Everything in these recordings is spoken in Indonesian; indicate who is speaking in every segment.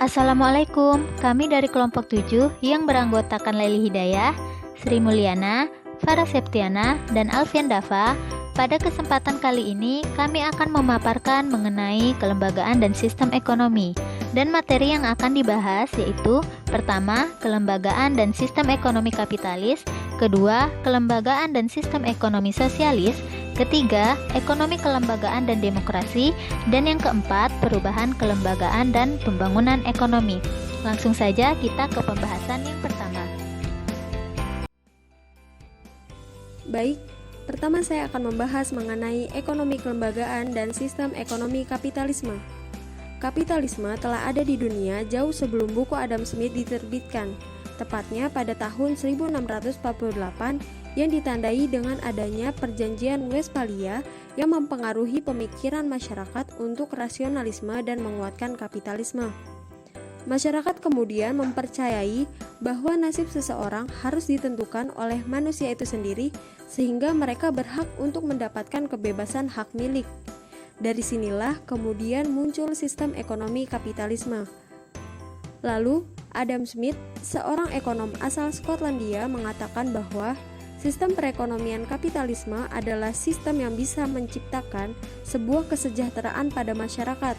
Speaker 1: Assalamualaikum, kami dari kelompok 7 yang beranggotakan Leli Hidayah, Sri Mulyana, Farah Septiana, dan Alfian Dava. Pada kesempatan kali ini, kami akan memaparkan mengenai kelembagaan dan sistem ekonomi. Dan materi yang akan dibahas yaitu pertama, kelembagaan dan sistem ekonomi kapitalis, kedua, kelembagaan dan sistem ekonomi sosialis, ketiga, ekonomi kelembagaan dan demokrasi, dan yang keempat, perubahan kelembagaan dan pembangunan ekonomi. Langsung saja kita ke pembahasan yang pertama.
Speaker 2: Baik, pertama saya akan membahas mengenai ekonomi kelembagaan dan sistem ekonomi kapitalisme. Kapitalisme telah ada di dunia jauh sebelum buku Adam Smith diterbitkan, tepatnya pada tahun 1648 yang ditandai dengan adanya Perjanjian Westphalia yang mempengaruhi pemikiran masyarakat untuk rasionalisme dan menguatkan kapitalisme. Masyarakat kemudian mempercayai bahwa nasib seseorang harus ditentukan oleh manusia itu sendiri sehingga mereka berhak untuk mendapatkan kebebasan hak milik. Dari sinilah kemudian muncul sistem ekonomi kapitalisme. Lalu, Adam Smith, seorang ekonom asal Skotlandia, mengatakan bahwa sistem perekonomian kapitalisme adalah sistem yang bisa menciptakan sebuah kesejahteraan pada masyarakat,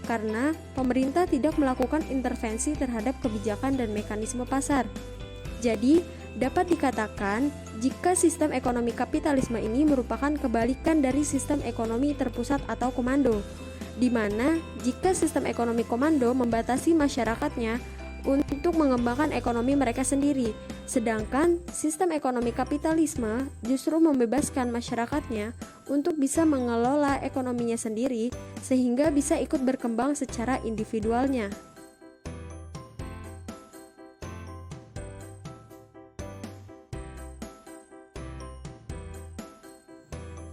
Speaker 2: karena pemerintah tidak melakukan intervensi terhadap kebijakan dan mekanisme pasar. Jadi, dapat dikatakan jika sistem ekonomi kapitalisme ini merupakan kebalikan dari sistem ekonomi terpusat atau komando, di mana jika sistem ekonomi komando membatasi masyarakatnya untuk mengembangkan ekonomi mereka sendiri, sedangkan sistem ekonomi kapitalisme justru membebaskan masyarakatnya untuk bisa mengelola ekonominya sendiri sehingga bisa ikut berkembang secara individualnya.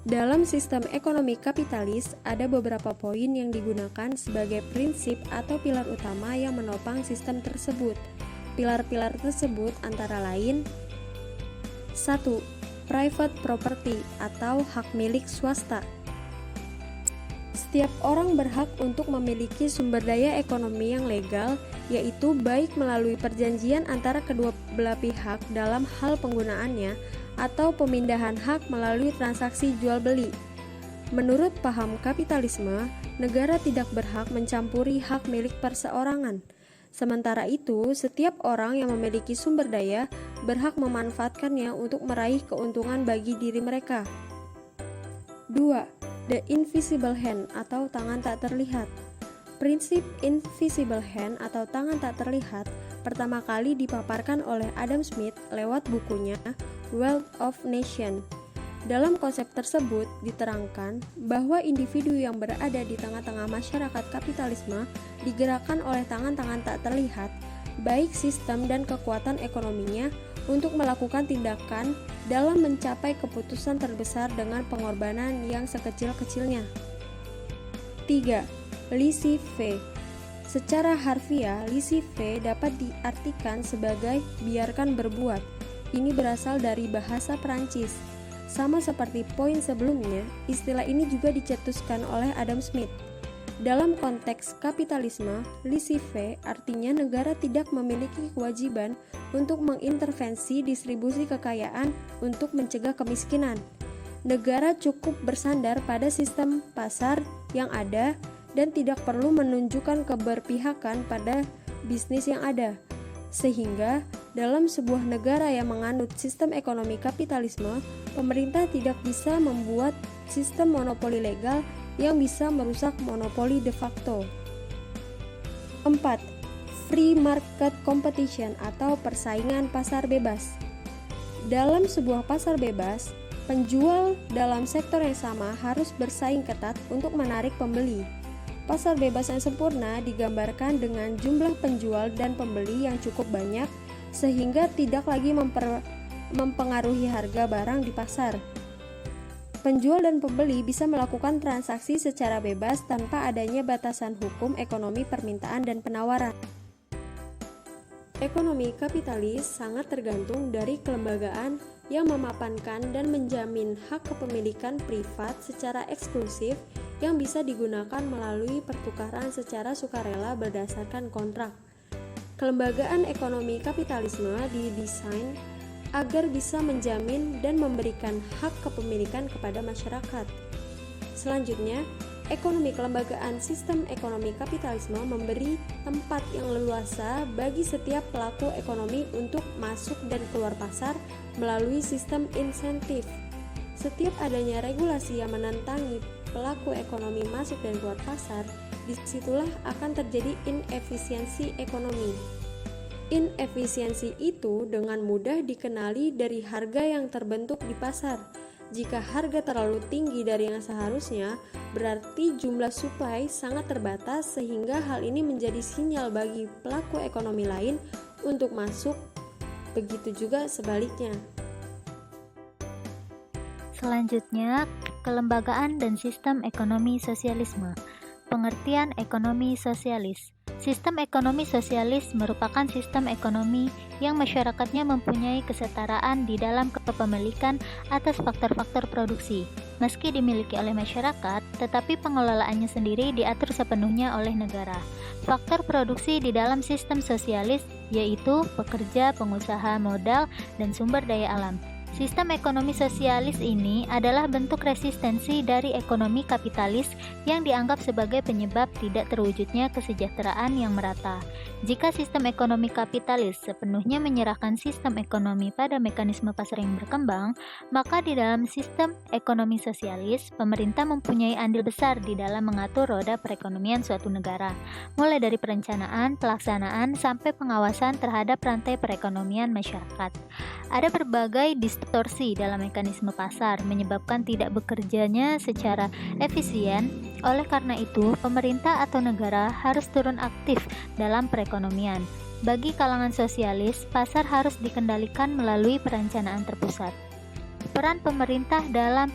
Speaker 2: Dalam sistem ekonomi kapitalis, ada beberapa poin yang digunakan sebagai prinsip atau pilar utama yang menopang sistem tersebut. Pilar-pilar tersebut antara lain: 1. Private property atau hak milik swasta. Setiap orang berhak untuk memiliki sumber daya ekonomi yang legal, yaitu baik melalui perjanjian antara kedua belah pihak dalam hal penggunaannya atau pemindahan hak melalui transaksi jual-beli. Menurut paham kapitalisme, negara tidak berhak mencampuri hak milik perseorangan. Sementara itu, setiap orang yang memiliki sumber daya berhak memanfaatkannya untuk meraih keuntungan bagi diri mereka. 2. The invisible hand atau tangan tak terlihat. Prinsip invisible hand atau tangan tak terlihat pertama kali dipaparkan oleh Adam Smith lewat bukunya Wealth of Nations. Dalam konsep tersebut diterangkan bahwa individu yang berada di tengah-tengah masyarakat kapitalisme digerakkan oleh tangan-tangan tak terlihat, baik sistem dan kekuatan ekonominya, untuk melakukan tindakan dalam mencapai keputusan terbesar dengan pengorbanan yang sekecil-kecilnya. 3. Laissez-faire. Secara harfiah, laissez-faire dapat diartikan sebagai biarkan berbuat. Ini berasal dari bahasa Perancis. Sama seperti poin sebelumnya, istilah ini juga dicetuskan oleh Adam Smith. Dalam konteks kapitalisme, laissez-faire artinya negara tidak memiliki kewajiban untuk mengintervensi distribusi kekayaan untuk mencegah kemiskinan. Negara cukup bersandar pada sistem pasar yang ada dan tidak perlu menunjukkan keberpihakan pada bisnis yang ada. Sehingga dalam sebuah negara yang menganut sistem ekonomi kapitalisme, pemerintah tidak bisa membuat sistem monopoli legal yang bisa merusak monopoli de facto. 4. Free market competition atau persaingan pasar bebas. Dalam sebuah pasar bebas, penjual dalam sektor yang sama harus bersaing ketat untuk menarik pembeli. Pasar bebas yang sempurna digambarkan dengan jumlah penjual dan pembeli yang cukup banyak sehingga tidak lagi mempengaruhi harga barang di pasar. Penjual dan pembeli bisa melakukan transaksi secara bebas tanpa adanya batasan hukum ekonomi permintaan dan penawaran. Ekonomi kapitalis sangat tergantung dari kelembagaan yang memapankan dan menjamin hak kepemilikan privat secara eksklusif yang bisa digunakan melalui pertukaran secara sukarela berdasarkan kontrak. Kelembagaan ekonomi kapitalisme didesain agar bisa menjamin dan memberikan hak kepemilikan kepada masyarakat. Selanjutnya, ekonomi kelembagaan sistem ekonomi kapitalisme memberi tempat yang leluasa bagi setiap pelaku ekonomi untuk masuk dan keluar pasar melalui sistem insentif. Setiap adanya regulasi yang menentangi pelaku ekonomi masuk dan keluar pasar, disitulah akan terjadi inefisiensi ekonomi. Inefisiensi itu dengan mudah dikenali dari harga yang terbentuk di pasar. Jika harga terlalu tinggi dari yang seharusnya, berarti jumlah supply sangat terbatas sehingga hal ini menjadi sinyal bagi pelaku ekonomi lain untuk masuk. Begitu juga sebaliknya.
Speaker 1: Selanjutnya, kelembagaan dan sistem ekonomi sosialisme. Pengertian ekonomi sosialis. Sistem ekonomi sosialis merupakan sistem ekonomi yang masyarakatnya mempunyai kesetaraan di dalam kepemilikan atas faktor-faktor produksi. Meski dimiliki oleh masyarakat, tetapi pengelolaannya sendiri diatur sepenuhnya oleh negara. Faktor produksi di dalam sistem sosialis yaitu pekerja, pengusaha, modal, dan sumber daya alam. Sistem ekonomi sosialis ini adalah bentuk resistensi dari ekonomi kapitalis yang dianggap sebagai penyebab tidak terwujudnya kesejahteraan yang merata. Jika sistem ekonomi kapitalis sepenuhnya menyerahkan sistem ekonomi pada mekanisme pasar yang berkembang, maka di dalam sistem ekonomi sosialis, pemerintah mempunyai andil besar di dalam mengatur roda perekonomian suatu negara, mulai dari perencanaan, pelaksanaan, sampai pengawasan terhadap rantai perekonomian masyarakat. Ada berbagai distorsi dalam mekanisme pasar menyebabkan tidak bekerjanya secara efisien. Oleh karena itu, pemerintah atau negara harus turun aktif dalam perekonomian. Bagi kalangan sosialis, pasar harus dikendalikan melalui perencanaan terpusat. Peran pemerintah dalam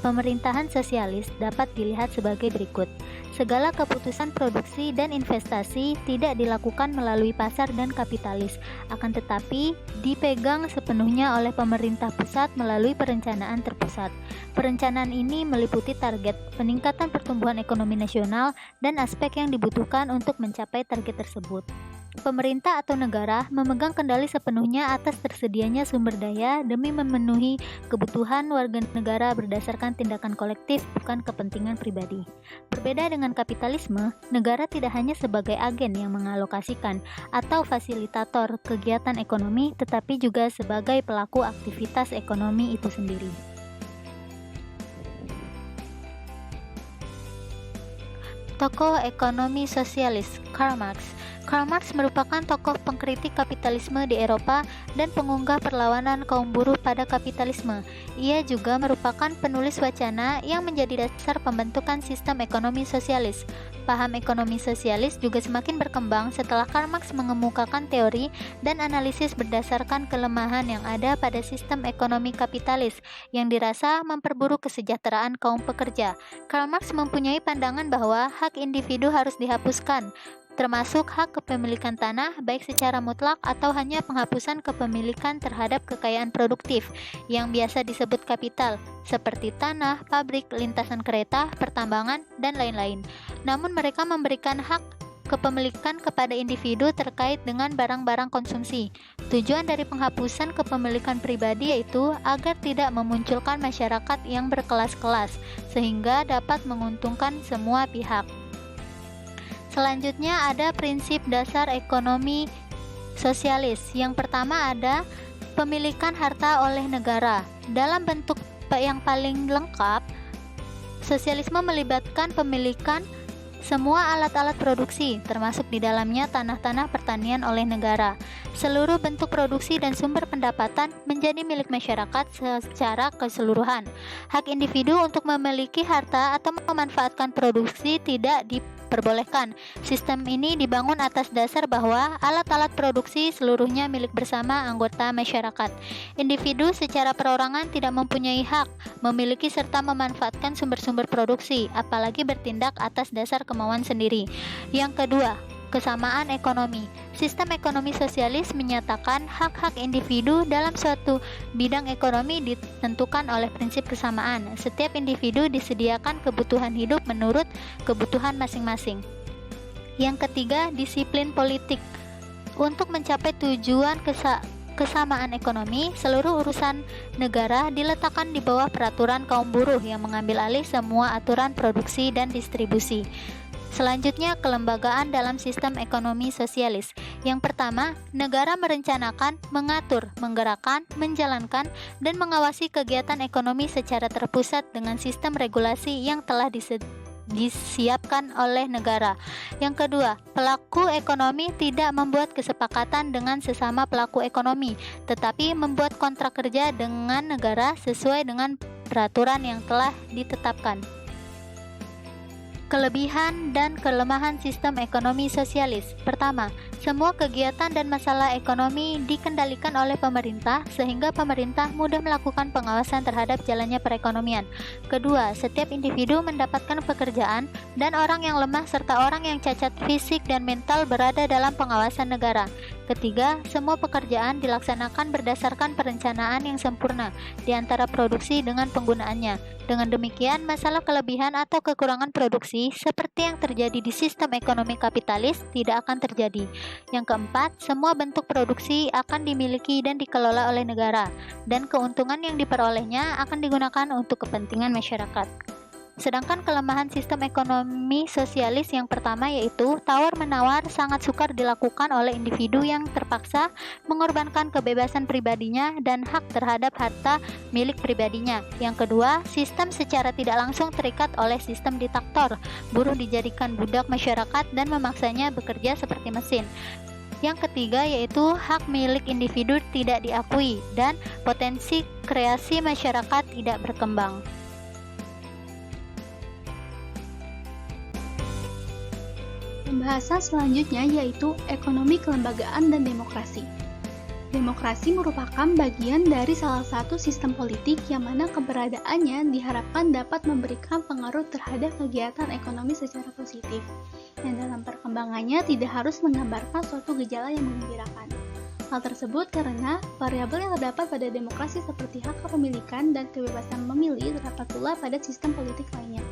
Speaker 1: pemerintahan sosialis dapat dilihat sebagai berikut. Segala keputusan produksi dan investasi tidak dilakukan melalui pasar dan kapitalis, akan tetapi dipegang sepenuhnya oleh pemerintah pusat melalui perencanaan terpusat. Perencanaan ini meliputi target peningkatan pertumbuhan ekonomi nasional dan aspek yang dibutuhkan untuk mencapai target tersebut. Pemerintah atau negara memegang kendali sepenuhnya atas tersedianya sumber daya demi memenuhi kebutuhan warga negara berdasarkan tindakan kolektif, bukan kepentingan pribadi. Berbeda dengan kapitalisme, negara tidak hanya sebagai agen yang mengalokasikan atau fasilitator kegiatan ekonomi, tetapi juga sebagai pelaku aktivitas ekonomi itu sendiri. Tokoh ekonomi sosialis Karl Marx. Karl Marx merupakan tokoh pengkritik kapitalisme di Eropa dan pengunggah perlawanan kaum buruh pada kapitalisme. Ia juga merupakan penulis wacana yang menjadi dasar pembentukan sistem ekonomi sosialis. Paham ekonomi sosialis juga semakin berkembang setelah Karl Marx mengemukakan teori dan analisis berdasarkan kelemahan yang ada pada sistem ekonomi kapitalis yang dirasa memperburuk kesejahteraan kaum pekerja. Karl Marx mempunyai pandangan bahwa hak individu harus dihapuskan, termasuk hak kepemilikan tanah baik secara mutlak atau hanya penghapusan kepemilikan terhadap kekayaan produktif yang biasa disebut kapital, seperti tanah, pabrik, lintasan kereta, pertambangan, dan lain-lain. Namun mereka memberikan hak kepemilikan kepada individu terkait dengan barang-barang konsumsi. Tujuan dari penghapusan kepemilikan pribadi yaitu agar tidak memunculkan masyarakat yang berkelas-kelas, sehingga dapat menguntungkan semua pihak. Selanjutnya ada prinsip dasar ekonomi sosialis. Yang pertama ada pemilikan harta oleh negara. Dalam bentuk yang paling lengkap, sosialisme melibatkan pemilikan semua alat-alat produksi, termasuk di dalamnya tanah-tanah pertanian oleh negara. Seluruh bentuk produksi dan sumber pendapatan menjadi milik masyarakat secara keseluruhan. Hak individu untuk memiliki harta atau memanfaatkan produksi tidak diperbolehkan. Sistem ini dibangun atas dasar bahwa alat-alat produksi seluruhnya milik bersama anggota masyarakat. Individu secara perorangan tidak mempunyai hak memiliki serta memanfaatkan sumber-sumber produksi, apalagi bertindak atas dasar kemauan sendiri. Yang kedua, kesamaan ekonomi. Sistem ekonomi sosialis menyatakan hak-hak individu dalam suatu bidang ekonomi ditentukan oleh prinsip kesamaan. Setiap individu disediakan kebutuhan hidup menurut kebutuhan masing-masing. Yang ketiga, disiplin politik. Untuk mencapai tujuan kesamaan ekonomi, seluruh urusan negara diletakkan di bawah peraturan kaum buruh yang mengambil alih semua aturan produksi dan distribusi. Selanjutnya, kelembagaan dalam sistem ekonomi sosialis. Yang pertama, negara merencanakan, mengatur, menggerakkan, menjalankan, dan mengawasi kegiatan ekonomi secara terpusat dengan sistem regulasi yang telah disiapkan oleh negara. Yang kedua, pelaku ekonomi tidak membuat kesepakatan dengan sesama pelaku ekonomi, tetapi membuat kontrak kerja dengan negara sesuai dengan peraturan yang telah ditetapkan. Kelebihan dan kelemahan sistem ekonomi sosialis. Pertama, semua kegiatan dan masalah ekonomi dikendalikan oleh pemerintah sehingga pemerintah mudah melakukan pengawasan terhadap jalannya perekonomian. Kedua, setiap individu mendapatkan pekerjaan dan orang yang lemah serta orang yang cacat fisik dan mental berada dalam pengawasan negara. Ketiga, semua pekerjaan dilaksanakan berdasarkan perencanaan yang sempurna di antara produksi dengan penggunaannya. Dengan demikian, masalah kelebihan atau kekurangan produksi seperti yang terjadi di sistem ekonomi kapitalis tidak akan terjadi. Yang keempat, semua bentuk produksi akan dimiliki dan dikelola oleh negara, dan keuntungan yang diperolehnya akan digunakan untuk kepentingan masyarakat. Sedangkan kelemahan sistem ekonomi sosialis yang pertama yaitu tawar-menawar sangat sukar dilakukan oleh individu yang terpaksa mengorbankan kebebasan pribadinya dan hak terhadap harta milik pribadinya. Yang kedua, sistem secara tidak langsung terikat oleh sistem diktator. Buruh dijadikan budak masyarakat dan memaksanya bekerja seperti mesin. Yang ketiga yaitu hak milik individu tidak diakui dan potensi kreasi masyarakat tidak berkembang.
Speaker 3: Pembahasan selanjutnya yaitu ekonomi kelembagaan dan demokrasi. Demokrasi merupakan bagian dari salah satu sistem politik yang mana keberadaannya diharapkan dapat memberikan pengaruh terhadap kegiatan ekonomi secara positif, yang dalam perkembangannya tidak harus menggambarkan suatu gejala yang menggembirakan. Hal tersebut karena variabel yang terdapat pada demokrasi seperti hak kepemilikan dan kebebasan memilih terdapat pula pada sistem politik lainnya.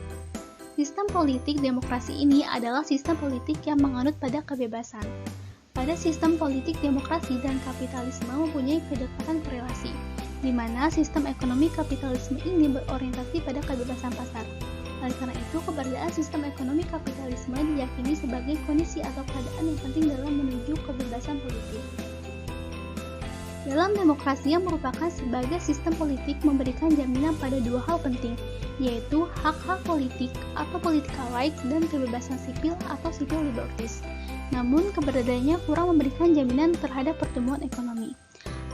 Speaker 3: Sistem politik demokrasi ini adalah sistem politik yang menganut pada kebebasan. Pada sistem politik demokrasi dan kapitalisme mempunyai kedekatan korelasi, di mana sistem ekonomi kapitalisme ini berorientasi pada kebebasan pasar. Oleh karena itu, keberadaan sistem ekonomi kapitalisme diyakini sebagai kondisi atau keadaan yang penting dalam menuju kebebasan politik. Dalam demokrasi yang merupakan sebagai sistem politik memberikan jaminan pada dua hal penting, yaitu hak-hak politik atau political rights dan kebebasan sipil atau civil liberties. Namun, keberadaannya kurang memberikan jaminan terhadap pertumbuhan ekonomi.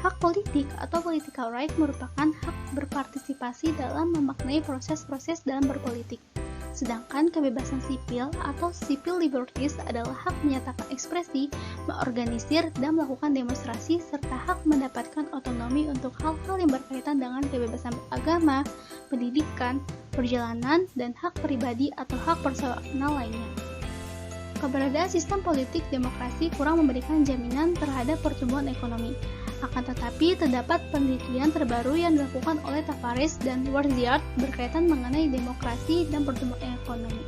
Speaker 3: Hak politik atau political right merupakan hak berpartisipasi dalam memaknai proses-proses dalam berpolitik. Sedangkan kebebasan sipil atau civil liberties adalah hak menyatakan ekspresi, mengorganisir, dan melakukan demonstrasi, serta hak mendapatkan otonomi untuk hal-hal yang berkaitan dengan kebebasan beragama, pendidikan, perjalanan, dan hak pribadi atau hak personal lainnya. Keberadaan sistem politik demokrasi kurang memberikan jaminan terhadap pertumbuhan ekonomi. Akan tetapi, terdapat penelitian terbaru yang dilakukan oleh Tavares dan Warziard berkaitan mengenai demokrasi dan pertumbuhan ekonomi,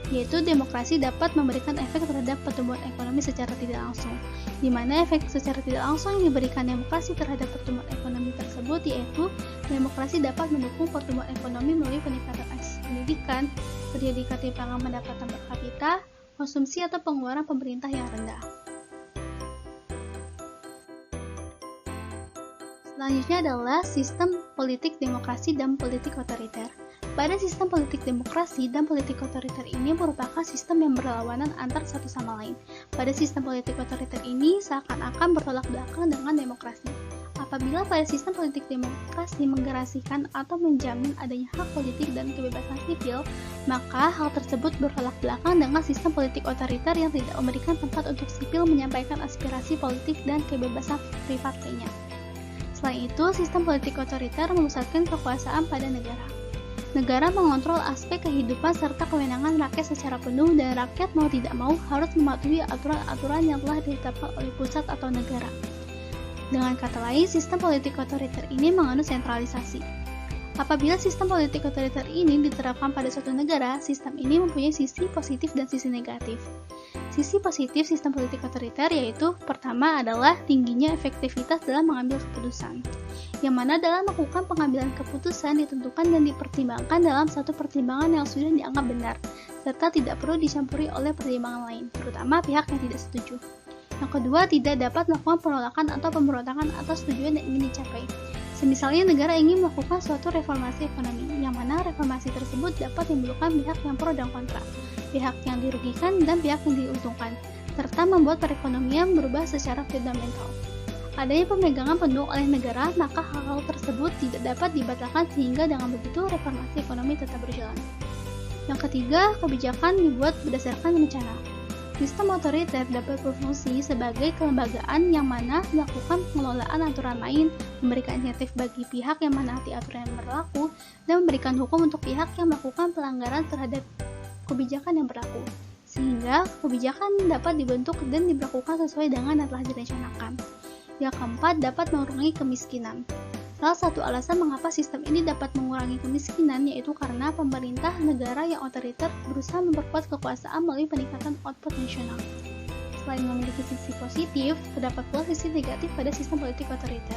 Speaker 3: yaitu demokrasi dapat memberikan efek terhadap pertumbuhan ekonomi secara tidak langsung, di mana efek secara tidak langsung yang diberikan demokrasi terhadap pertumbuhan ekonomi tersebut yaitu demokrasi dapat mendukung pertumbuhan ekonomi melalui peningkatan akses pendidikan, terjadi ketimpangan pendapatan per kapita, konsumsi atau pengeluaran pemerintah yang rendah. Selanjutnya adalah sistem politik demokrasi dan politik otoriter. Pada sistem politik demokrasi dan politik otoriter ini merupakan sistem yang berlawanan antar satu sama lain. Pada sistem politik otoriter ini seakan-akan bertolak belakang dengan demokrasi. Apabila pada sistem politik demokrasi menggarasikan atau menjamin adanya hak politik dan kebebasan sipil, maka hal tersebut bertolak belakang dengan sistem politik otoriter yang tidak memberikan tempat untuk sipil menyampaikan aspirasi politik dan kebebasan privat lainnya. Selain itu, sistem politik otoriter memusatkan kekuasaan pada negara. Negara mengontrol aspek kehidupan serta kewenangan rakyat secara penuh dan rakyat mau tidak mau harus mematuhi aturan-aturan yang telah ditetapkan oleh pusat atau negara. Dengan kata lain, sistem politik otoriter ini menganut sentralisasi. Apabila sistem politik otoriter ini diterapkan pada suatu negara, sistem ini mempunyai sisi positif dan sisi negatif. Sisi positif sistem politik otoriter yaitu pertama adalah tingginya efektivitas dalam mengambil keputusan, yang mana dalam melakukan pengambilan keputusan ditentukan dan dipertimbangkan dalam satu pertimbangan yang sudah dianggap benar, serta tidak perlu dicampuri oleh pertimbangan lain, terutama pihak yang tidak setuju. Yang kedua, tidak dapat melakukan penolakan atau pemberontakan atas tujuan yang ingin dicapai. Semisalnya negara ingin melakukan suatu reformasi ekonomi, yang mana reformasi tersebut dapat menimbulkan pihak yang pro dan kontra, pihak yang dirugikan dan pihak yang diuntungkan, serta membuat perekonomian berubah secara fundamental. Adanya pemegangan penuh oleh negara, maka hal-hal tersebut tidak dapat dibatalkan sehingga dengan begitu reformasi ekonomi tetap berjalan. Yang ketiga, kebijakan dibuat berdasarkan rencana. Sistem otoriter dapat berfungsi sebagai kelembagaan yang mana melakukan pengelolaan aturan main, memberikan insentif bagi pihak yang menaati aturan yang berlaku, dan memberikan hukum untuk pihak yang melakukan pelanggaran terhadap kebijakan yang berlaku, sehingga kebijakan dapat dibentuk dan diberlakukan sesuai dengan yang telah direncanakan. Yang keempat, dapat mengurangi kemiskinan. Salah satu alasan mengapa sistem ini dapat mengurangi kemiskinan yaitu karena pemerintah negara yang otoriter berusaha memperkuat kekuasaan melalui peningkatan output nasional. Selain memiliki sisi positif, terdapat pula sisi negatif pada sistem politik otoriter,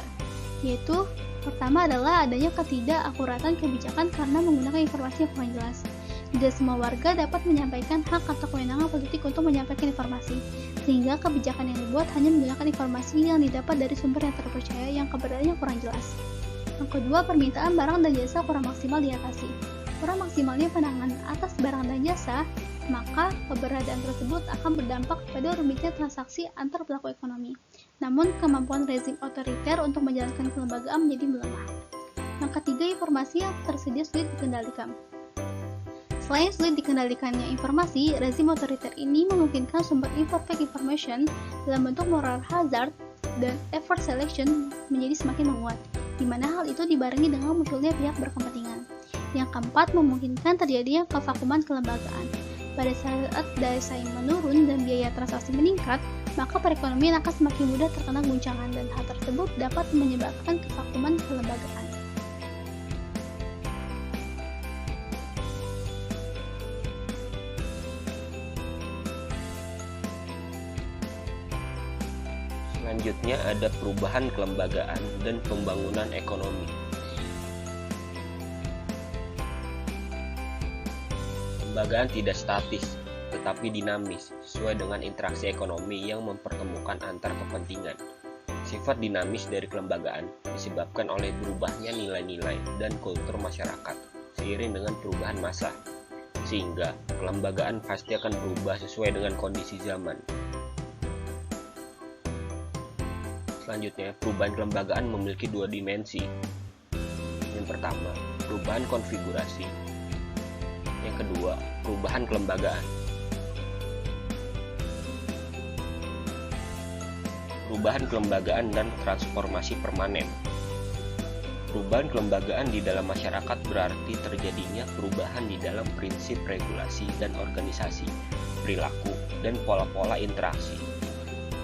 Speaker 3: yaitu pertama adalah adanya ketidakakuratan kebijakan karena menggunakan informasi yang kurang jelas. Tidak semua warga dapat menyampaikan hak atau kewenangan politik untuk menyampaikan informasi, sehingga kebijakan yang dibuat hanya menggunakan informasi yang didapat dari sumber yang terpercaya yang keberadaannya kurang jelas. Yang kedua, permintaan barang dan jasa kurang maksimal diatasi. Kurang maksimalnya penanganan atas barang dan jasa, maka keberadaan tersebut akan berdampak pada rumitnya transaksi antar pelaku ekonomi. Namun, kemampuan rezim otoriter untuk menjalankan kelembagaan menjadi melemah. Yang ketiga, informasi yang tersedia sulit dikendalikan. Selain sulit dikendalikannya informasi, rezim otoriter ini memungkinkan sumber imperfect information dalam bentuk moral hazard dan effort selection menjadi semakin menguat, di mana hal itu dibarengi dengan munculnya pihak berkepentingan. Yang keempat, memungkinkan terjadinya kevakuman kelembagaan. Pada saat daya saing menurun dan biaya transaksi meningkat, maka perekonomian akan semakin mudah terkena guncangan dan hal tersebut dapat menyebabkan kevakuman kelembagaan.
Speaker 4: Selanjutnya ada perubahan kelembagaan dan pembangunan ekonomi. Kelembagaan tidak statis, tetapi dinamis, sesuai dengan interaksi ekonomi yang mempertemukan antar kepentingan. Sifat dinamis dari kelembagaan disebabkan oleh berubahnya nilai-nilai dan kultur masyarakat, seiring dengan perubahan massa, sehingga kelembagaan pasti akan berubah sesuai dengan kondisi zaman. Selanjutnya, perubahan kelembagaan memiliki dua dimensi. Yang pertama, perubahan konfigurasi. Yang kedua, perubahan kelembagaan. Perubahan kelembagaan dan transformasi permanen. Perubahan kelembagaan di dalam masyarakat berarti terjadinya perubahan di dalam prinsip regulasi dan organisasi, perilaku, dan pola-pola interaksi.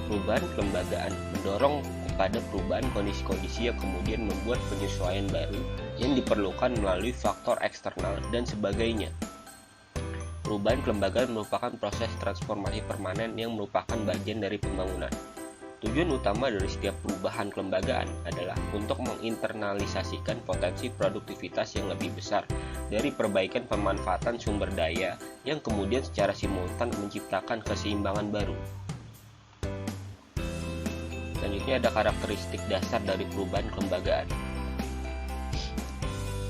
Speaker 4: Perubahan kelembagaan mendorong kepada perubahan kondisi-kondisi yang kemudian membuat penyesuaian baru yang diperlukan melalui faktor eksternal dan sebagainya. Perubahan kelembagaan merupakan proses transformasi permanen yang merupakan bagian dari pembangunan. Tujuan utama dari setiap perubahan kelembagaan adalah untuk menginternalisasikan potensi produktivitas yang lebih besar dari perbaikan pemanfaatan sumber daya yang kemudian secara simultan menciptakan keseimbangan baru. Selanjutnya ada karakteristik dasar dari perubahan kelembagaan.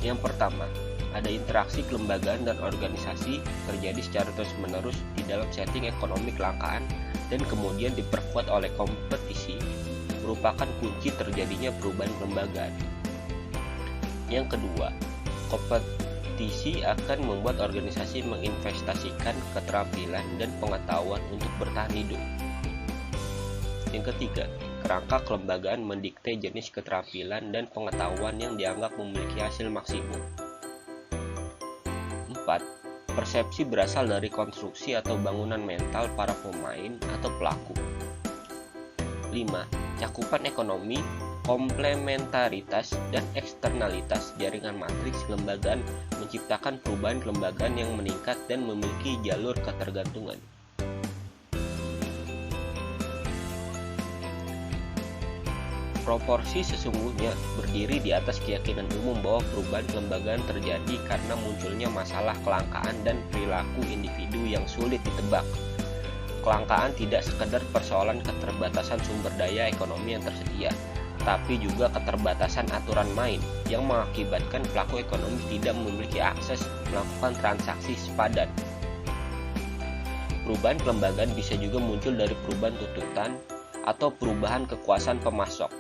Speaker 4: Yang pertama, ada interaksi kelembagaan dan organisasi terjadi secara terus-menerus di dalam setting ekonomi kelangkaan dan kemudian diperkuat oleh kompetisi, merupakan kunci terjadinya perubahan kelembagaan. Yang kedua, kompetisi akan membuat organisasi menginvestasikan keterampilan dan pengetahuan untuk bertahan hidup. Yang ketiga, kerangka kelembagaan mendikte jenis keterampilan dan pengetahuan yang dianggap memiliki hasil maksimum. 4, persepsi berasal dari konstruksi atau bangunan mental para pemain atau pelaku. 5. Cakupan ekonomi, komplementaritas, dan eksternalitas jaringan matriks kelembagaan menciptakan perubahan kelembagaan yang meningkat dan memiliki jalur ketergantungan. Proporsi sesungguhnya berdiri di atas keyakinan umum bahwa perubahan kelembagaan terjadi karena munculnya masalah kelangkaan dan perilaku individu yang sulit ditebak. Kelangkaan tidak sekedar persoalan keterbatasan sumber daya ekonomi yang tersedia, tapi juga keterbatasan aturan main yang mengakibatkan pelaku ekonomi tidak memiliki akses melakukan transaksi sepadan. Perubahan kelembagaan bisa juga muncul dari perubahan tuntutan atau perubahan kekuasaan pemasok,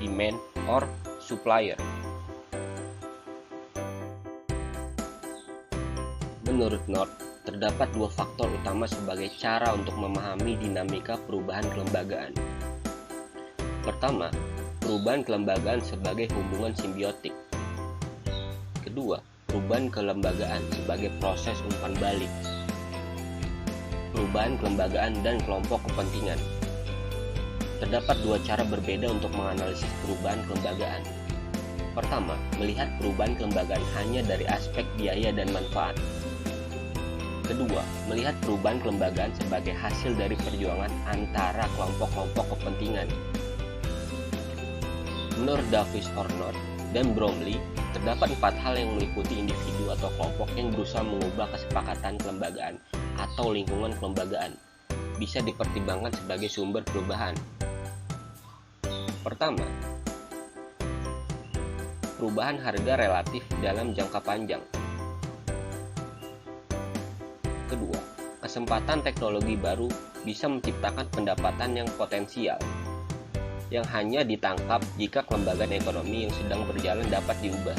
Speaker 4: demand or supplier. Menurut North, terdapat dua faktor utama sebagai cara untuk memahami dinamika perubahan kelembagaan. Pertama, perubahan kelembagaan sebagai hubungan simbiotik. Kedua, perubahan kelembagaan sebagai proses umpan balik. Perubahan kelembagaan dan kelompok kepentingan. Terdapat dua cara berbeda untuk menganalisis perubahan kelembagaan. Pertama, melihat perubahan kelembagaan hanya dari aspek biaya dan manfaat. Kedua, melihat perubahan kelembagaan sebagai hasil dari perjuangan antara kelompok-kelompok kepentingan. Menurut Davis Horner dan Bromley, terdapat 4 hal yang meliputi individu atau kelompok yang berusaha mengubah kesepakatan kelembagaan atau lingkungan kelembagaan, bisa dipertimbangkan sebagai sumber perubahan. Pertama, perubahan harga relatif dalam jangka panjang. Kedua, kesempatan teknologi baru bisa menciptakan pendapatan yang potensial, yang hanya ditangkap jika kelembagaan ekonomi yang sedang berjalan dapat diubah.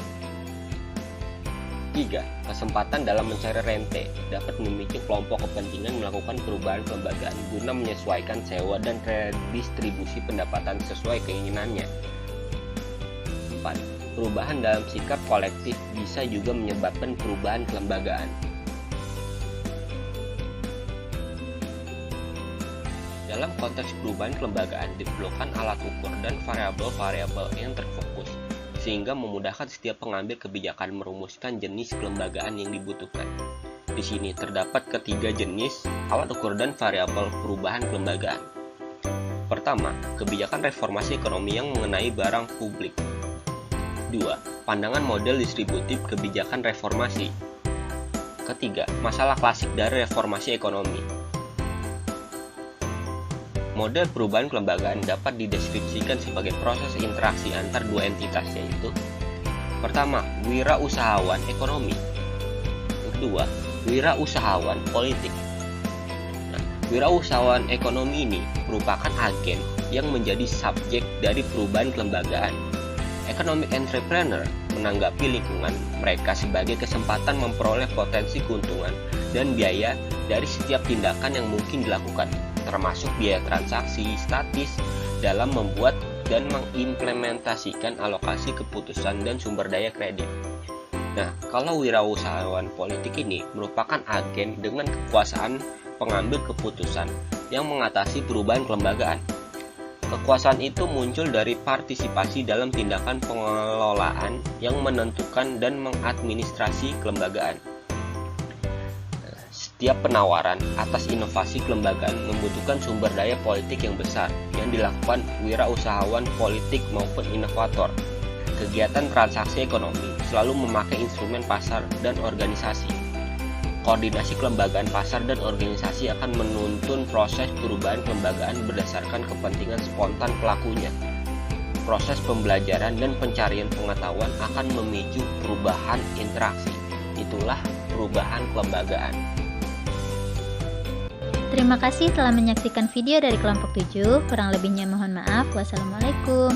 Speaker 4: 3. Kesempatan dalam mencari rente dapat memicu kelompok kepentingan melakukan perubahan kelembagaan guna menyesuaikan sewa dan redistribusi pendapatan sesuai keinginannya. 4. Perubahan dalam sikap kolektif bisa juga menyebabkan perubahan kelembagaan. Dalam konteks perubahan kelembagaan diperlukan alat ukur dan variabel-variabel yang terfokus, sehingga memudahkan setiap pengambil kebijakan merumuskan jenis kelembagaan yang dibutuhkan. Di sini terdapat ketiga jenis alat ukur dan variabel perubahan kelembagaan. Pertama, kebijakan reformasi ekonomi yang mengenai barang publik. 2. Pandangan model distributif kebijakan reformasi. Ketiga, masalah klasik dari reformasi ekonomi. Model perubahan kelembagaan dapat dideskripsikan sebagai proses interaksi antar dua entitas, yaitu pertama, wirausahawan ekonomi. Kedua, wirausahawan politik. Nah, wirausahawan ekonomi ini merupakan agen yang menjadi subjek dari perubahan kelembagaan. Economic entrepreneur menanggapi lingkungan mereka sebagai kesempatan memperoleh potensi keuntungan dan biaya dari setiap tindakan yang mungkin dilakukan, termasuk biaya transaksi statis dalam membuat dan mengimplementasikan alokasi keputusan dan sumber daya kredit. Nah, kalau wirausahawan politik ini merupakan agen dengan kekuasaan pengambil keputusan yang mengatasi perubahan kelembagaan. Kekuasaan itu muncul dari partisipasi dalam tindakan pengelolaan yang menentukan dan mengadministrasi kelembagaan. Setiap penawaran atas inovasi kelembagaan membutuhkan sumber daya politik yang besar yang dilakukan wirausahawan politik maupun inovator. Kegiatan transaksi ekonomi selalu memakai instrumen pasar dan organisasi. Koordinasi kelembagaan pasar dan organisasi akan menuntun proses perubahan kelembagaan berdasarkan kepentingan spontan pelakunya. Proses pembelajaran dan pencarian pengetahuan akan memicu perubahan interaksi. Itulah perubahan kelembagaan.
Speaker 1: Terima kasih telah menyaksikan video dari kelompok 7. Kurang lebihnya mohon maaf. Wassalamualaikum.